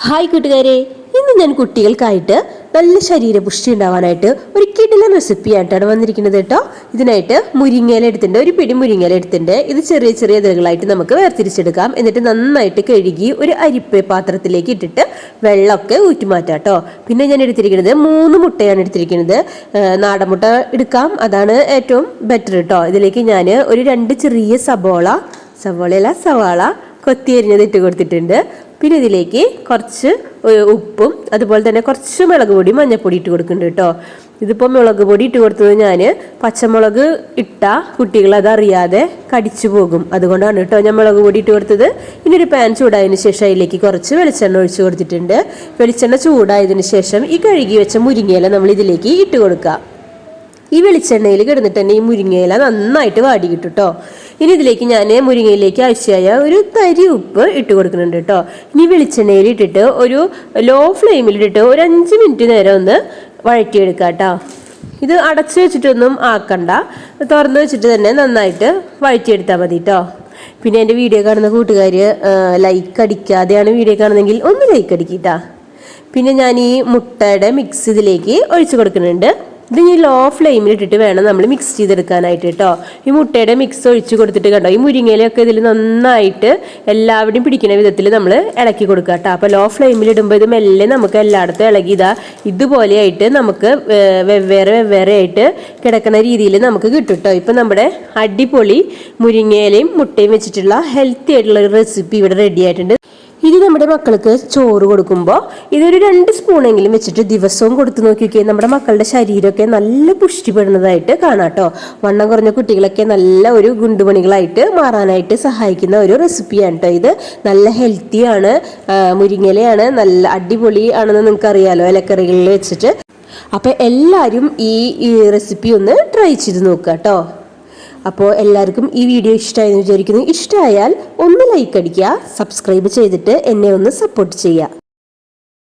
Hi കൂട്ടുകാരെ, ഇന്ന് ഞാൻ കുട്ടികൾക്കായിട്ട് നല്ല ശരീരപുഷ്ടി ഉണ്ടാവാനായിട്ട് ഒരു കിടിലൻ റെസിപ്പിയായിട്ടാണ് വന്നിരിക്കുന്നത് കേട്ടോ. ഇതിനായിട്ട് മുരിങ്ങയില എടുത്തിട്ടുണ്ട്, ഒരു പിടി മുരിങ്ങയില എടുത്തിട്ടുണ്ട്. ഇത് ചെറിയ ചെറിയ ഇതളുകളായിട്ട് നമുക്ക് വേർതിരിച്ചെടുക്കാം. എന്നിട്ട് നന്നായിട്ട് കഴുകി ഒരു അരിപ്പ പാത്രത്തിലേക്ക് ഇട്ടിട്ട് വെള്ളമൊക്കെ ഊറ്റിമാറ്റാം കേട്ടോ. പിന്നെ ഞാൻ എടുത്തിരിക്കുന്നത് 3 മുട്ടയാണ് എടുത്തിരിക്കുന്നത്. നാടൻ മുട്ട എടുക്കാം, അതാണ് ഏറ്റവും ബെറ്റർ കേട്ടോ. ഇതിലേക്ക് ഞാൻ ഒരു 2 ചെറിയ സവാള കൊത്തി അരിഞ്ഞത് ഇട്ട് കൊടുത്തിട്ടുണ്ട്. പിന്നെ ഇതിലേക്ക് കുറച്ച് ഉപ്പും അതുപോലെ തന്നെ കുറച്ച് മുളക് പൊടി മഞ്ഞൾപ്പൊടി ഇട്ട് കൊടുക്കുന്നുണ്ട് കേട്ടോ. ഇതിപ്പോൾ മുളക് പൊടി ഇട്ട് കൊടുത്തത് ഞാൻ പച്ചമുളക് ഇട്ട കുട്ടികൾ അതറിയാതെ കടിച്ചു പോകും, അതുകൊണ്ടാണ് കേട്ടോ ഞാൻ മുളക് പൊടി ഇട്ട് കൊടുത്തത്. ഇനി ഒരു പാൻ ചൂടായതിനു ശേഷം അതിലേക്ക് കുറച്ച് വെളിച്ചെണ്ണ ഒഴിച്ചു കൊടുത്തിട്ടുണ്ട്. വെളിച്ചെണ്ണ ചൂടായതിനു ശേഷം ഈ കഴുകി വെച്ച മുരിങ്ങയില നമ്മൾ ഇതിലേക്ക് ഇട്ട് കൊടുക്കുക. ഈ വെളിച്ചെണ്ണയിൽ കിടന്നിട്ട് തന്നെ ഈ മുരിങ്ങയില നന്നായിട്ട് വാടി കിട്ടും കേട്ടോ. ഇനി ഇതിലേക്ക് ഞാൻ മുരിങ്ങയിലേക്ക് ആവശ്യമായ ഒരു തരി ഉപ്പ് ഇട്ട് കൊടുക്കുന്നുണ്ട് കേട്ടോ. ഇനി വെളിച്ചെണ്ണയിൽ ഇട്ടിട്ട് ഒരു ലോ ഫ്ലെയിമിലിട്ടിട്ട് ഒരു 5 മിനിറ്റ് നേരം ഒന്ന് വഴറ്റിയെടുക്കുക കേട്ടോ. ഇത് അടച്ചു വെച്ചിട്ടൊന്നും ആക്കണ്ട, തുറന്ന് വെച്ചിട്ട് തന്നെ നന്നായിട്ട് വഴറ്റിയെടുത്താൽ മതി കേട്ടോ. പിന്നെ എൻ്റെ വീഡിയോ കാണുന്ന കൂട്ടുകാർ ലൈക്ക് അടിക്കാതെയാണ് വീഡിയോ കാണുന്നതെങ്കിൽ ഒന്ന് ലൈക്ക് അടിക്കിട്ടാ. പിന്നെ ഞാൻ ഈ മുട്ടയുടെ മിക്സ് ഇതിലേക്ക് ഒഴിച്ചു കൊടുക്കുന്നുണ്ട്. ഇത് ഈ ലോ ഫ്ലെയിമിൽ ഇട്ടിട്ട് വേണം നമ്മൾ മിക്സ് ചെയ്തെടുക്കാനായിട്ട് കേട്ടോ. ഈ മുട്ടയുടെ മിക്സ് ഒഴിച്ച് കൊടുത്തിട്ട് കണ്ടോ, ഈ മുരിങ്ങയിലൊക്കെ ഇതിൽ നന്നായിട്ട് എല്ലാവരുടെയും പിടിക്കുന്ന വിധത്തിൽ നമ്മൾ ഇളക്കി കൊടുക്കുക കേട്ടോ. അപ്പോൾ ലോ ഫ്ലെയിമിൽ ഇടുമ്പോൾ ഇത് മെല്ലെ നമുക്ക് എല്ലായിടത്തും ഇളകി ഇതുപോലെയായിട്ട് നമുക്ക് വെവ്വേറെ ആയിട്ട് കിടക്കുന്ന രീതിയിൽ നമുക്ക് കിട്ടും കേട്ടോ. ഇപ്പം നമ്മുടെ അടിപൊളി മുരിങ്ങയിലയും മുട്ടയും വെച്ചിട്ടുള്ള ഹെൽത്തി ആയിട്ടുള്ള ഒരു റെസിപ്പി ഇവിടെ റെഡി ആയിട്ടുണ്ട്. ഇത് നമ്മുടെ മക്കൾക്ക് ചോറ് കൊടുക്കുമ്പോൾ ഇതൊരു 2 സ്പൂണെങ്കിലും വെച്ചിട്ട് ദിവസവും കൊടുത്തു നോക്കിയൊക്കെ നമ്മുടെ മക്കളുടെ ശരീരമൊക്കെ നല്ല പുഷ്ടിപ്പെടുന്നതായിട്ട് കാണാം കേട്ടോ. വണ്ണം കുറഞ്ഞ കുട്ടികളൊക്കെ നല്ല ഒരു ഗുണ്ടുമണികളായിട്ട് മാറാനായിട്ട് സഹായിക്കുന്ന ഒരു റെസിപ്പിയാണ് കേട്ടോ. ഇത് നല്ല ഹെൽത്തിയാണ്, മുരിങ്ങയിലയാണ്, നല്ല അടിപൊളി ആണെന്ന് നിങ്ങൾക്ക് അറിയാലോ ഇലക്കറികളിൽ വെച്ചിട്ട്. അപ്പോൾ എല്ലാവരും ഈ റെസിപ്പി ഒന്ന് ട്രൈ ചെയ്ത് നോക്കുക കേട്ടോ. അപ്പോൾ എല്ലാവർക്കും ഈ വീഡിയോ ഇഷ്ടമായെന്ന് വിചാരിക്കുന്നു. ഇഷ്ടമായാൽ ഒന്ന് ലൈക്ക് അടിക്കുക, സബ്സ്ക്രൈബ് ചെയ്തിട്ട് എന്നെ ഒന്ന് സപ്പോർട്ട് ചെയ്യുക.